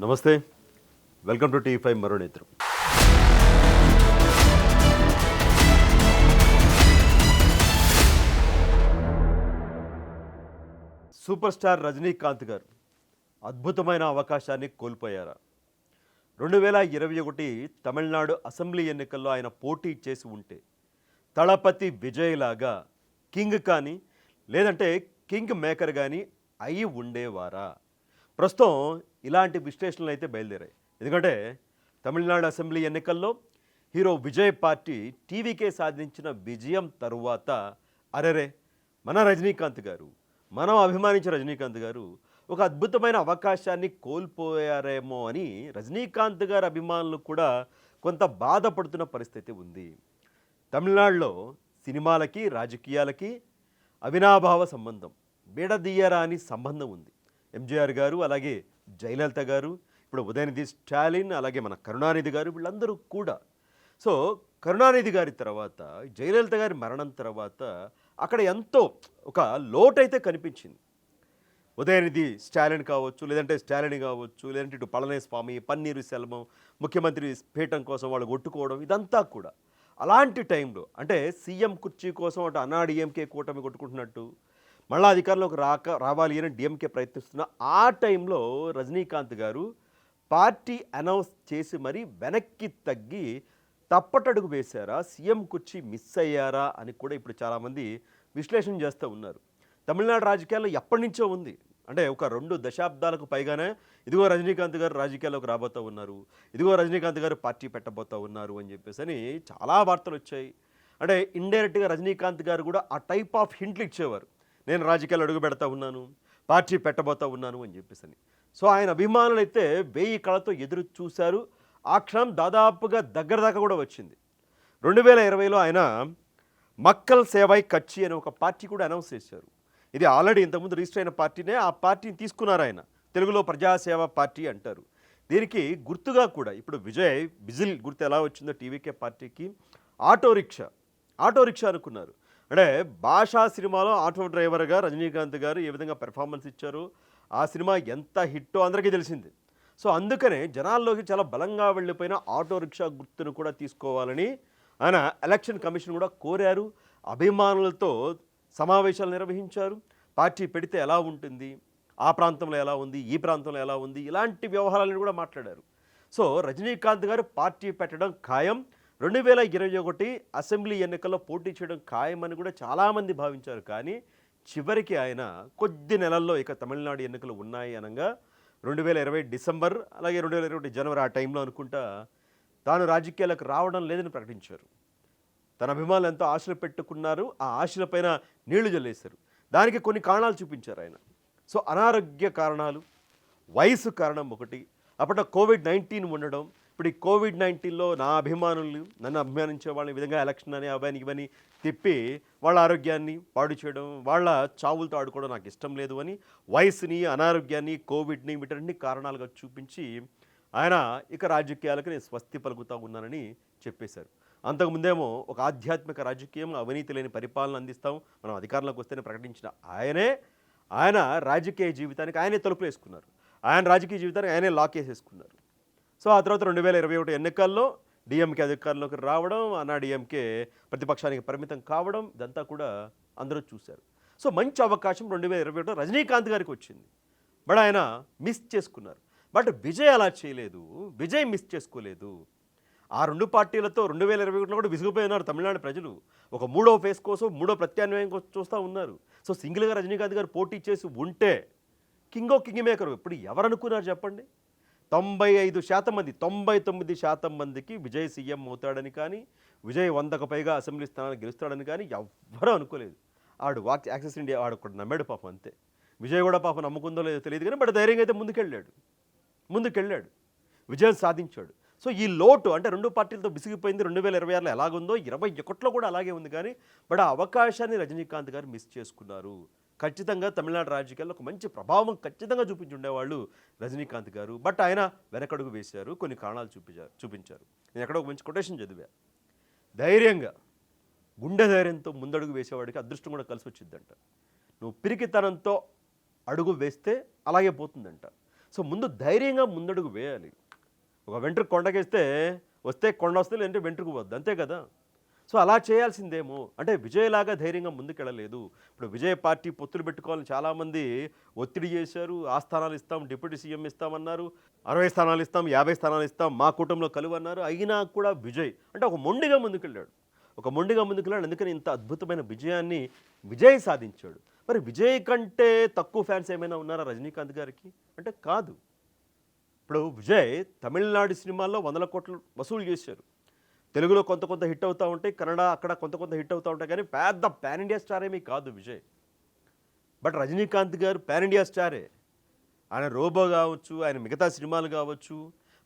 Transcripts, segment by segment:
నమస్తే, welcome to టీ5 మరో నేత్రం. సూపర్ స్టార్ రజనీకాంత్ గారు అద్భుతమైన అవకాశాన్ని కోల్పోయారా? 2021 తమిళనాడు అసెంబ్లీ ఎన్నికల్లో ఆయన పోటీ చేసి ఉంటే తలపతి విజయ్ లాగా కింగ్ కానీ లేదంటే కింగ్ మేకర్ కానీ అయి ఉండేవారా? ప్రస్తుతం ఇలాంటి విశ్లేషణలు అయితే బయలుదేరాయి. ఎందుకంటే తమిళనాడు అసెంబ్లీ ఎన్నికల్లో హీరో విజయ్ పార్టీ టీవీకే సాధించిన విజయం తరువాత అరెరే మన రజనీకాంత్ గారు, మనం అభిమానించే రజనీకాంత్ గారు ఒక అద్భుతమైన అవకాశాన్ని కోల్పోయారేమో అని రజనీకాంత్ గారి అభిమానులు కూడా కొంత బాధపడుతున్న పరిస్థితి ఉంది. తమిళనాడులో సినిమాలకి రాజకీయాలకి అవినాభావ సంబంధం, విడదీయరాని సంబంధం ఉంది. ఎంజీఆర్ గారు, అలాగే జయలలిత గారు, ఇప్పుడు ఉదయనిధి స్టాలిన్, అలాగే మన కరుణానిధి గారు, వీళ్ళందరూ కూడా. సో కరుణానిధి గారి తర్వాత జయలలిత గారి మరణం తర్వాత అక్కడ ఎంతో ఒక లోటైతే కనిపించింది. ఉదయనిధి స్టాలిన్ కావచ్చు, లేదంటే స్టాలిన్ కావచ్చు, లేదంటే ఇటు పళనిస్వామి, పన్నీరు సెల్వం, ముఖ్యమంత్రి పీఠం కోసం వాళ్ళు కొట్టుకోవడం, ఇదంతా కూడా అలాంటి టైంలో అంటే సీఎం కుర్చీ కోసం అటు అన్నాడీఎంకే కూటమి కొట్టుకుంటున్నట్టు మళ్ళీ అధికారంలోకి రావాలి అని డిఎంకే ప్రయత్నిస్తున్న ఆ టైంలో రజనీకాంత్ గారు పార్టీ అనౌన్స్ చేసి మరీ వెనక్కి తగ్గి తప్పటడుగు వేశారా, సీఎం కుర్చీ మిస్ అయ్యారా అని కూడా ఇప్పుడు చాలామంది విశ్లేషణ చేస్తూ ఉన్నారు. తమిళనాడు రాజకీయాల్లో ఎప్పటి నుంచో ఉంది, అంటే ఒక 2 దశాబ్దాలకు పైగానే ఇదిగో రజనీకాంత్ గారు రాజకీయాల్లోకి రాబోతూ ఉన్నారు, ఇదిగో రజనీకాంత్ గారు పార్టీ పెట్టబోతూ ఉన్నారు అని చెప్పేసి అని చాలా వార్తలు వచ్చాయి. అంటే ఇండైరెక్ట్గా రజనీకాంత్ గారు కూడా ఆ టైప్ ఆఫ్ హింట్లు ఇచ్చేవారు, నేను రాజకీయాలు అడుగు పెడతా ఉన్నాను, పార్టీ పెట్టబోతూ ఉన్నాను అని చెప్పేసి అని. సో ఆయన అభిమానులు అయితే 1000 కళతో ఎదురు చూశారు. ఆ క్షణం దాదాపుగా దగ్గర దాకా కూడా వచ్చింది. 2020లో ఆయన మక్కల్ సేవై కచ్చి అనే ఒక పార్టీ కూడా అనౌన్స్ చేశారు. ఇది ఆల్రెడీ ఇంతకుముందు రిజిస్టర్ అయిన పార్టీనే, ఆ పార్టీని తీసుకున్నారు ఆయన. తెలుగులో ప్రజాసేవ పార్టీ అంటారు. దీనికి గుర్తుగా కూడా ఇప్పుడు విజయ్ బిజిల్ గుర్తు ఎలా వచ్చిందో టీవీకే పార్టీకి ఆటో రిక్షా అనుకున్నారు. అంటే భాషా సినిమాలో ఆటో డ్రైవర్గా రజనీకాంత్ గారు ఏ విధంగా పెర్ఫార్మెన్స్ ఇచ్చారు, ఆ సినిమా ఎంత హిట్టో అందరికీ తెలిసింది. సో అందుకనే జనాల్లోకి చాలా బలంగా వెళ్ళిపోయిన ఆటో రిక్షా గుర్తును కూడా తీసుకోవాలని ఆయన ఎలక్షన్ కమిషన్ కూడా కోరారు. అభిమానులతో సమావేశాలు నిర్వహించారు. పార్టీ పెడితే ఎలా ఉంటుంది, ఆ ప్రాంతంలో ఎలా ఉంది, ఈ ప్రాంతంలో ఎలా ఉంది, ఇలాంటి వ్యవహారాలను కూడా మాట్లాడారు. సో రజనీకాంత్ గారు పార్టీ పెట్టడం ఖాయం, 2021 అసెంబ్లీ ఎన్నికల్లో పోటీ చేయడం ఖాయమని కూడా చాలామంది భావించారు. కానీ చివరికి ఆయన కొద్ది నెలల్లో ఇక తమిళనాడు ఎన్నికలు ఉన్నాయి అనగా 2020 డిసెంబర్ అలాగే 2021 జనవరి ఆ టైంలో అనుకుంటా తాను రాజకీయాలకు రావడం లేదని ప్రకటించారు. తన అభిమానులు ఎంతో ఆశలు పెట్టుకున్నారు, ఆ ఆశలపైన నీళ్లు జల్లేశారు. దానికి కొన్ని కారణాలు చూపించారు ఆయన. సో అనారోగ్య కారణాలు, వయసు కారణం ఒకటి, అప్పట్లో కోవిడ్-19 ఉండడం. ఇప్పుడు ఈ కోవిడ్-19లో నా అభిమానులు, నన్ను అభిమానించే వాళ్ళని ఈ విధంగా ఎలక్షన్ అని అవన్నీ ఇవన్నీ తిప్పి వాళ్ళ ఆరోగ్యాన్ని పాడు చేయడం, వాళ్ళ చావులతో ఆడుకోవడం నాకు ఇష్టం లేదు అని వయసుని, అనారోగ్యాన్ని, కోవిడ్ని వీటన్ని కారణాలుగా చూపించి ఆయన ఇక రాజకీయాలకు నేను స్వస్తి పలుకుతూ ఉన్నానని చెప్పేశారు. అంతకుముందేమో ఒక ఆధ్యాత్మిక రాజకీయం, అవినీతి లేని పరిపాలన అందిస్తాం మనం అధికారంలోకి వస్తేనే ప్రకటించిన ఆయన రాజకీయ జీవితానికి ఆయనే తలుపులు వేసుకున్నారు. ఆయన రాజకీయ జీవితానికి ఆయనే లాక్ వేసేసుకున్నారు. సో ఆ తర్వాత 2021 ఎన్నికల్లో డిఎంకే అధికారంలోకి రావడం, అన్నాడీఎంకే ప్రతిపక్షానికి పరిమితం కావడం, ఇదంతా కూడా అందరూ చూశారు. సో మంచి అవకాశం 2021 రజనీకాంత్ గారికి వచ్చింది. బట్ ఆయన మిస్ చేసుకున్నారు. బట్ విజయ్ అలా చేయలేదు, విజయ్ మిస్ చేసుకోలేదు. ఆ 2 పార్టీలతో 2021లో కూడా విసిగిపోయినారు తమిళనాడు ప్రజలు. ఒక 3వ ఫేజ్ కోసం, 3వ ప్రత్యామ్నాయం కోసం చూస్తూ ఉన్నారు. సో సింగిల్గా రజనీకాంత్ గారు పోటీ చేసి ఉంటే కింగ్ మేకర్ ఇప్పుడు ఎవరనుకున్నారు చెప్పండి? 95% మంది, 99% మందికి విజయ్ సీఎం అవుతాడని కానీ, విజయ్ 100కు పైగా అసెంబ్లీ స్థానాలు గెలుస్తాడని కానీ ఎవ్వరూ అనుకోలేదు. ఆడు యాక్సెస్ ఇండియా ఆడు ఒకటి నమ్మాడు పాపం, అంతే. విజయ్ కూడా పాపం నమ్ముకుందో లేదో తెలియదు కానీ బట్ ధైర్యంగా అయితే ముందుకెళ్ళాడు, విజయం సాధించాడు. సో ఈ లోటు అంటే 2 పార్టీలతో విసిగిపోయింది 2026లో ఎలాగుందో 21లో కూడా అలాగే ఉంది. కానీ బట్ ఆ అవకాశాన్ని రజనీకాంత్ గారు మిస్ చేసుకున్నారు. ఖచ్చితంగా తమిళనాడు రాజకీయాల్లో ఒక మంచి ప్రభావం ఖచ్చితంగా చూపించుండేవాళ్ళు రజనీకాంత్ గారు. బట్ ఆయన వెనకడుగు వేశారు, కొన్ని కారణాలు చూపించారు. నేను ఎక్కడో ఒక మంచి కొటేషన్ చదివా, ధైర్యంగా గుండె ధైర్యంతో ముందడుగు వేసేవాడికి అదృష్టం కూడా కలిసి వచ్చిందంట. నువ్వు పిరికితనంతో అడుగు వేస్తే అలాగే పోతుందంట. సో ముందు ధైర్యంగా ముందడుగు వేయాలి. ఒక వెంట్రుక కొండకేస్తే వస్తే కొండ వస్తుంది, లేదంటే వెంట్రుక పోద్ది, అంతే కదా. సో అలా చేయాల్సిందేమో, అంటే విజయ్లాగా ధైర్యంగా ముందుకెళ్ళలేదు. ఇప్పుడు విజయ్ పార్టీ పొత్తులు పెట్టుకోవాలని చాలామంది ఒత్తిడి చేశారు. ఆ స్థానాలు ఇస్తాం, డిప్యూటీ సీఎం ఇస్తామన్నారు, 60 స్థానాలు ఇస్తాం, 50 స్థానాలు ఇస్తాం, మా కూటమిలో కలువన్నారు. అయినా కూడా విజయ్ అంటే ఒక మొండిగా ముందుకెళ్ళాడు. అందుకని ఇంత అద్భుతమైన విజయాన్ని విజయ్ సాధించాడు. మరి విజయ్ కంటే తక్కువ ఫ్యాన్స్ ఏమైనా ఉన్నారా రజనీకాంత్ గారికి అంటే కాదు. ఇప్పుడు విజయ్ తమిళనాడు సినిమాల్లో 100 కోట్లు వసూలు చేశారు. తెలుగులో కొంత కొంత హిట్ అవుతూ ఉంటాయి, కన్నడ అక్కడ కొంత కొంత హిట్ అవుతూ ఉంటాయి, కానీ పెద్ద పాన్ ఇండియా స్టార్ ఏమీ కాదు విజయ్. బట్ రజనీకాంత్ గారు పాన్ ఇండియా స్టారే. ఆయన రోబో కావచ్చు, ఆయన మిగతా సినిమాలు కావచ్చు,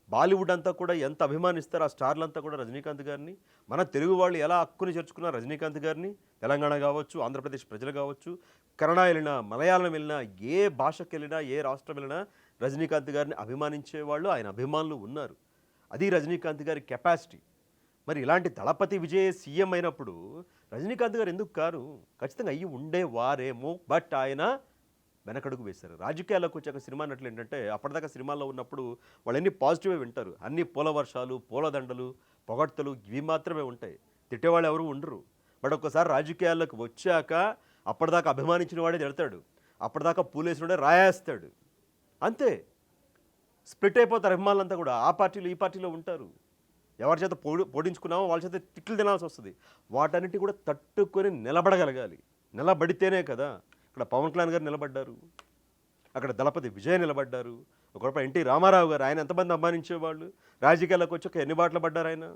బాలీవుడ్ అంతా కూడా ఎంత అభిమానిస్తారు ఆ స్టార్లంతా కూడా రజనీకాంత్ గారిని. మన తెలుగు వాళ్ళు ఎలా హక్కుని చేర్చుకున్నారు రజనీకాంత్ గారిని. తెలంగాణ కావచ్చు, ఆంధ్రప్రదేశ్ ప్రజలు కావచ్చు, కన్నడ వెళ్ళినా, మలయాళం వెళ్ళినా, ఏ భాషకు వెళ్ళినా, ఏ రాష్ట్రం వెళ్ళినా రజనీకాంత్ గారిని అభిమానించేవాళ్ళు, ఆయన అభిమానులు ఉన్నారు. అది రజనీకాంత్ గారి కెపాసిటీ. మరి ఇలాంటి దళపతి విజయ్ సీఎం అయినప్పుడు రజనీకాంత్ గారు ఎందుకు కారు? ఖచ్చితంగా అయ్యి ఉండేవారేమో. బట్ ఆయన వెనకడుగు వేశారు. రాజకీయాల్లోకి వచ్చాక సినిమా నటులు ఏంటంటే అప్పటిదాకా సినిమాల్లో ఉన్నప్పుడు వాళ్ళు ఎన్ని పాజిటివే వింటారు. అన్ని పూల వర్షాలు, పూలదండలు, పొగడ్తలు ఇవి మాత్రమే ఉంటాయి. తిట్టేవాళ్ళు ఎవరు ఉండరు. బట్ ఒక్కసారి రాజకీయాల్లోకి వచ్చాక అప్పటిదాకా అభిమానించిన వాడే తిడతాడు, అప్పటిదాకా పూలేసినోడే రాయేస్తాడు. అంతే, స్ప్లిట్ అయిపోతారు అభిమానులంతా కూడా. ఆ పార్టీలో ఈ పార్టీలో ఉంటారు. ఎవరి చేత పోడించుకున్నామో వాళ్ళ చేత తిట్లు తినాల్సి వస్తుంది. వాటన్నిటి కూడా తట్టుకొని నిలబడగలగాలి. నిలబడితేనే కదా. ఇక్కడ పవన్ కళ్యాణ్ గారు నిలబడ్డారు, అక్కడ దళపతి విజయ్ నిలబడ్డారు, ఒకవైపు ఎన్టీ రామారావు గారు, ఆయన ఎంతమంది అభిమానించేవాళ్ళు. రాజకీయాల్లోకి వచ్చాక ఎన్ని బాటలు పడ్డారు ఆయన.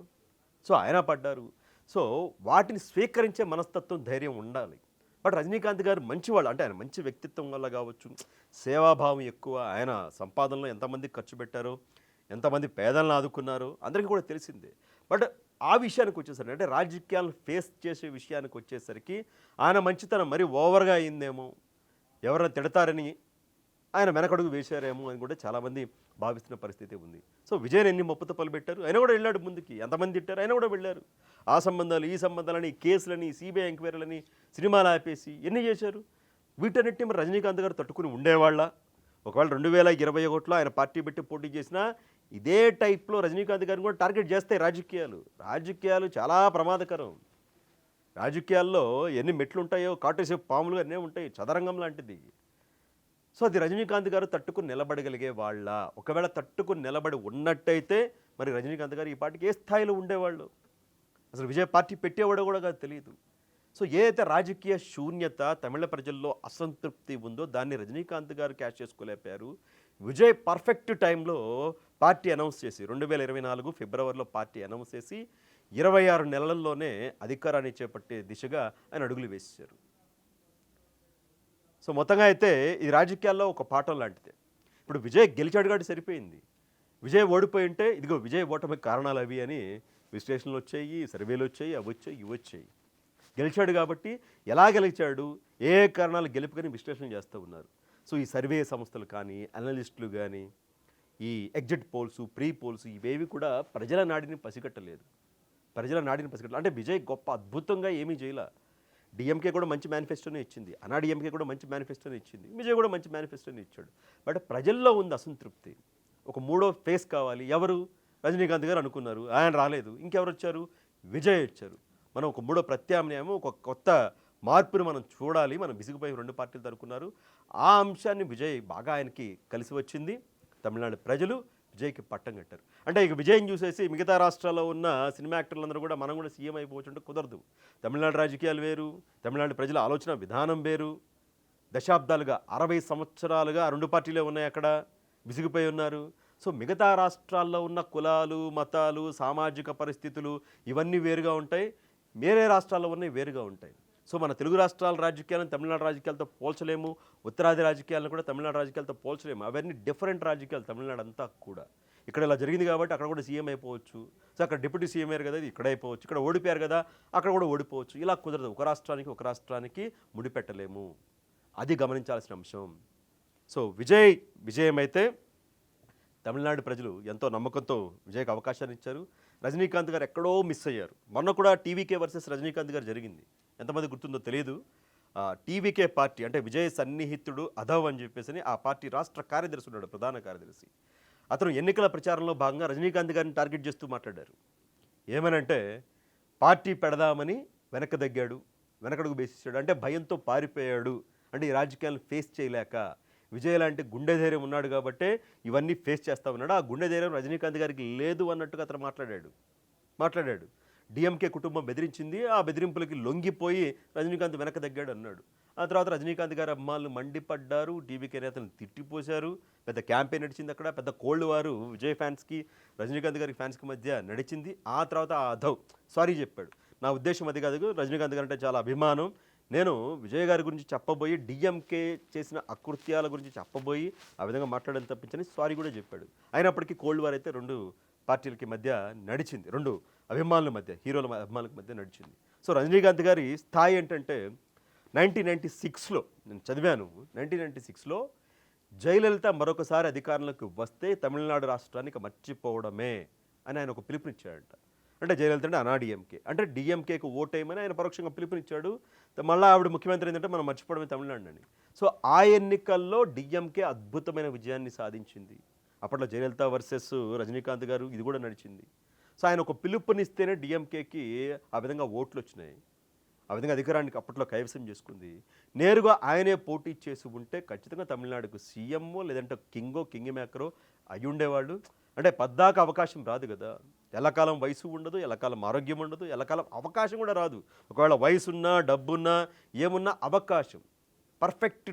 సో ఆయన పడ్డారు. సో వాటిని స్వీకరించే మనస్తత్వం, ధైర్యం ఉండాలి. బట్ రజనీకాంత్ గారు మంచివాళ్ళు, అంటే ఆయన మంచి వ్యక్తిత్వం వల్ల కావచ్చు, సేవాభావం ఎక్కువ. ఆయన సంపాదనలో ఎంతమంది ఖర్చు పెట్టారో, ఎంతమంది పేదలను ఆదుకున్నారో అందరికీ కూడా తెలిసిందే. బట్ ఆ విషయానికి వచ్చేసరికి, అంటే రాజకీయాలను ఫేస్ చేసే విషయానికి వచ్చేసరికి ఆయన మంచితనం మరీ ఓవర్గా అయిందేమో, ఎవరైనా తిడతారని ఆయన వెనకడుగు వేశారేమో అని కూడా చాలామంది భావిస్తున్న పరిస్థితి ఉంది. సో విజయ్ ఎన్ని మొప్పుతో పలుపెట్టారు, ఆయన కూడా వెళ్ళాడు ముందుకి. ఎంతమంది తిట్టారు, ఆయన కూడా వెళ్ళారు. ఆ సంబంధాలు, ఈ సంబంధాలని, కేసులని, సిబిఐ ఎంక్వైరీలని, సినిమాలు ఆపేసి ఎన్ని చేశారు. వీటన్నిటిని మరి రజనీకాంత్ గారు తట్టుకుని ఉండేవాళ్ళ? ఒకవేళ 2021లో ఆయన పార్టీ పెట్టి పోటీ చేసినా ఇదే టైప్లో రజనీకాంత్ గారిని కూడా టార్గెట్ చేస్తాయి రాజకీయాలు చాలా ప్రమాదకరం. రాజకీయాల్లో ఎన్ని మెట్లు ఉంటాయో, కాటేసే పాములు అన్నీ ఉంటాయి, చదరంగం లాంటిది. సో అది రజనీకాంత్ గారు తట్టుకుని నిలబడగలిగే వాళ్ళ? ఒకవేళ తట్టుకుని నిలబడి ఉన్నట్టయితే మరి రజనీకాంత్ గారు ఈ పార్టీకి ఏ స్థాయిలో ఉండేవాళ్ళు, అసలు విజయ్ పార్టీ పెట్టేవాడో కూడా కాదు, తెలియదు. సో ఏదైతే రాజకీయ శూన్యత, తమిళ ప్రజల్లో అసంతృప్తి ఉందో దాన్ని రజనీకాంత్ గారు క్యాష్ చేసుకోలేపారు. విజయ్ పర్ఫెక్ట్ టైంలో పార్టీ అనౌన్స్ చేసి 2024 ఫిబ్రవరిలో పార్టీ అనౌన్స్ చేసి 26 నెలల్లోనే అధికారాన్ని చేపట్టే దిశగా ఆయన అడుగులు వేశారు. సో మొత్తంగా అయితే ఈ రాజకీయాల్లో ఒక పాఠం లాంటిదే. ఇప్పుడు విజయ్ గెలిచాడు కాబట్టి సరిపోయింది. విజయ్ ఓడిపోయి ఉంటే ఇదిగో విజయ్ ఓటమికి కారణాలు అవి అని విశ్లేషణలు వచ్చాయి, సర్వేలు వచ్చాయి, అవి వచ్చాయి, ఇవి వచ్చాయి. గెలిచాడు కాబట్టి ఎలా గెలిచాడు, ఏ కారణాలు గెలుపుకని విశ్లేషణ చేస్తూ ఉన్నారు. సో ఈ సర్వే సంస్థలు కానీ, అనలిస్టులు కానీ, ఈ ఎగ్జిట్ పోల్స్, ప్రీ పోల్స్ ఇవేవి కూడా ప్రజల నాడిని పసిగట్టలేదు. అంటే విజయ్ గొప్ప అద్భుతంగా ఏమీ చేయలే. డిఎంకే కూడా మంచి మేనిఫెస్టోనే ఇచ్చింది, అన్నాడీఎంకే కూడా మంచి మేనిఫెస్టోనే ఇచ్చింది, విజయ్ కూడా మంచి మేనిఫెస్టోనే ఇచ్చాడు. బట్ ప్రజల్లో ఉంది అసంతృప్తి. ఒక మూడో ఫేస్ కావాలి. ఎవరు? రజనీకాంత్ గారు అనుకున్నారు, ఆయన రాలేదు. ఇంకెవరు వచ్చారు? విజయ్ వచ్చారు. మనం ఒక మూడో ప్రత్యామ్నాయం, ఒక కొత్త మార్పును మనం చూడాలి, మనం విసిగిపోయి 2 పార్టీలు అనుకున్నారు. ఆ అంశాన్ని విజయ్ బాగా ఆయనకి కలిసి వచ్చింది. తమిళనాడు ప్రజలు విజయ్కి పట్టం కట్టారు. అంటే ఇక విజయ్ని చూసేసి మిగతా రాష్ట్రాల్లో ఉన్న సినిమా యాక్టర్లందరూ కూడా మనం కూడా సీఎం అయిపోవచ్చు అంటే కుదరదు. తమిళనాడు రాజకీయాలు వేరు, తమిళనాడు ప్రజల ఆలోచన విధానం వేరు. దశాబ్దాలుగా 60 సంవత్సరాలుగా 2 పార్టీలే ఉన్నాయి, అక్కడ విసిగిపోయి ఉన్నారు. సో మిగతా రాష్ట్రాల్లో ఉన్న కులాలు, మతాలు, సామాజిక పరిస్థితులు ఇవన్నీ వేరుగా ఉంటాయి, వేరే రాష్ట్రాల్లో ఉన్నవి వేరుగా ఉంటాయి. సో మన తెలుగు రాష్ట్రాల రాజకీయాలను తమిళనాడు రాజకీయాలతో పోల్చలేము, ఉత్తరాది రాజకీయాలను కూడా తమిళనాడు రాజకీయాలతో పోల్చలేము. అవన్నీ డిఫరెంట్ రాజకీయాలు తమిళనాడు అంతా కూడా. ఇక్కడ ఇలా జరిగింది కాబట్టి అక్కడ కూడా సీఎం అయిపోవచ్చు. సో అక్కడ డిప్యూటీ సీఎం అయ్యారు కదా, ఇది ఇక్కడ అయిపోవచ్చు. ఇక్కడ ఓడిపోయారు కదా, అక్కడ కూడా ఓడిపోవచ్చు. ఇలా కుదరదు. ఒక రాష్ట్రానికి ముడిపెట్టలేము. అది గమనించాల్సిన అంశం. సో విజయం అయితే తమిళనాడు ప్రజలు ఎంతో నమ్మకంతో విజయ్కి అవకాశాన్ని ఇచ్చారు. రజనీకాంత్ గారు ఎక్కడో మిస్ అయ్యారు. మొన్న కూడా టీవీకే వర్సెస్ రజనీకాంత్ గారు జరిగింది, ఎంతమంది గుర్తుందో తెలియదు. టీవీకే పార్టీ అంటే విజయ్ సన్నిహితుడు అధవ్ అని చెప్పేసి ఆ పార్టీ రాష్ట్ర కార్యదర్శి ఉన్నాడు, ప్రధాన కార్యదర్శి. అతను ఎన్నికల ప్రచారంలో భాగంగా రజనీకాంత్ గారిని టార్గెట్ చేస్తూ మాట్లాడారు. ఏమనంటే పార్టీ పెడదామని వెనకడుగు వేసేసాడు, అంటే భయంతో పారిపోయాడు, అంటే ఈ రాజకీయాలను ఫేస్ చేయలేక. విజయ్ లాంటి గుండె ధైర్యం ఉన్నాడు కాబట్టే ఇవన్నీ ఫేస్ చేస్తా ఉన్నాడు. ఆ గుండె ధైర్యం రజనీకాంత్ గారికి లేదు అన్నట్టుగా అతను మాట్లాడాడు. డిఎంకే కుటుంబం బెదిరించింది, ఆ బెదిరింపులకి లొంగిపోయి రజనీకాంత్ వెనక దగ్గాడు అన్నాడు. ఆ తర్వాత రజనీకాంత్ గారి అమ్మాయిలు మండిపడ్డారు, టీవీకే నేతలను తిట్టిపోశారు, పెద్ద క్యాంపెయిన్ నడిచింది అక్కడ, పెద్ద కోల్డ్ వారు విజయ్ ఫ్యాన్స్కి రజనీకాంత్ గారి ఫ్యాన్స్కి మధ్య నడిచింది. ఆ తర్వాత ఆ అధవ్ సారీ చెప్పాడు. నా ఉద్దేశం అది కాదు, రజనీకాంత్ గారు అంటే చాలా అభిమానం, నేను విజయ్ గారి గురించి చెప్పబోయి డిఎంకే చేసిన అకృత్యాల గురించి చెప్పబోయి ఆ విధంగా మాట్లాడని తప్పించని సారీ కూడా చెప్పాడు. అయినప్పటికీ కోల్డ్ వార్ అయితే రెండు పార్టీలకి మధ్య నడిచింది, రెండు అభిమానుల మధ్య, హీరోల అభిమానుల మధ్య నడిచింది. సో రజనీకాంత్ గారి స్థాయి ఏంటంటే 1996లో నేను చదివాను, 1996లో జయలలిత మరొకసారి అధికారంలోకి వస్తే తమిళనాడు రాష్ట్రానికి మర్చిపోవడమే అని ఆయన ఒక పిలుపునిచ్చాడంట. అంటే జయలలిత అంటే అనాడిఎంకే, అంటే డిఎంకేకు ఓటేయమని ఆయన పరోక్షంగా పిలుపునిచ్చాడు. మళ్ళీ ఆవిడ ముఖ్యమంత్రి ఏంటంటే మనం మర్చిపోవడమే తమిళనాడు అని. సో ఆ ఎన్నికల్లో డిఎంకే అద్భుతమైన విజయాన్ని సాధించింది. అప్పట్లో జయలలిత వర్సెస్ రజనీకాంత్ గారు ఇది కూడా నడిచింది. సో ఆయన ఒక పిలుపునిస్తేనే డిఎంకేకి ఆ విధంగా ఓట్లు వచ్చినాయి, ఆ విధంగా అధికారానికి అప్పట్లో కైవసం చేసుకుంది. నేరుగా ఆయనే పోటీ చేసి ఉంటే ఖచ్చితంగా తమిళనాడుకు సీఎంఓ లేదంటే కింగ్ మేకరో అయి ఉండేవాళ్ళు. అంటే పద్దాక అవకాశం రాదు కదా, ఎల్లకాలం వయసు ఉండదు, ఎల్లకాలం ఆరోగ్యం ఉండదు, ఎల్లకాలం అవకాశం కూడా రాదు. ఒకవేళ వయసున్నా డబ్బున్నా ఏమున్నా అవకాశం, పర్ఫెక్ట్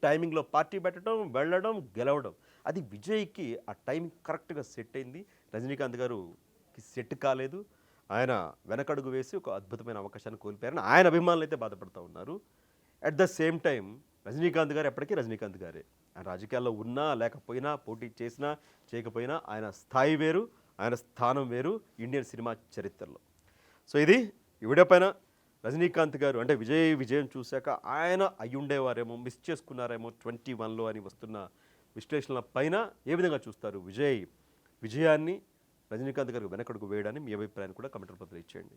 టైమింగ్లో పార్టీ పెట్టడం, వెళ్ళడం, గెలవడం, అది విజయ్కి ఆ టైమింగ్ కరెక్ట్గా సెట్ అయింది. రజనీకాంత్ గారుకి సెట్ కాలేదు, ఆయన వెనకడుగు వేసి ఒక అద్భుతమైన అవకాశాన్ని కోల్పోయారని ఆయన అభిమానులు అయితే బాధపడుతూ ఉన్నారు. At the same time Rajinikanth గారు ఎప్పటికీ రజనీకాంత్ గారే. ఆయన రాజకీయాల్లో ఉన్నా లేకపోయినా, పోటీ చేసినా చేయకపోయినా ఆయన స్థాయి వేరు, ఆయన స్థానం వేరు ఇండియన్ సినిమా చరిత్రలో. సో ఇది ఈ వీడియో పైన రజనీకాంత్ గారు అంటే విజయం చూశాక ఆయన అయ్యుండేవారేమో, మిస్ చేసుకున్నారేమో 21లో అని వస్తున్న విశ్లేషణల పైన ఏ విధంగా చూస్తారు విజయాన్ని, రజనీకాంత్ గారికి వెనకడుగు వేయడాన్ని మీ అభిప్రాయాన్ని కూడా కమెంట్ రూపంలో ఇచ్చేయండి.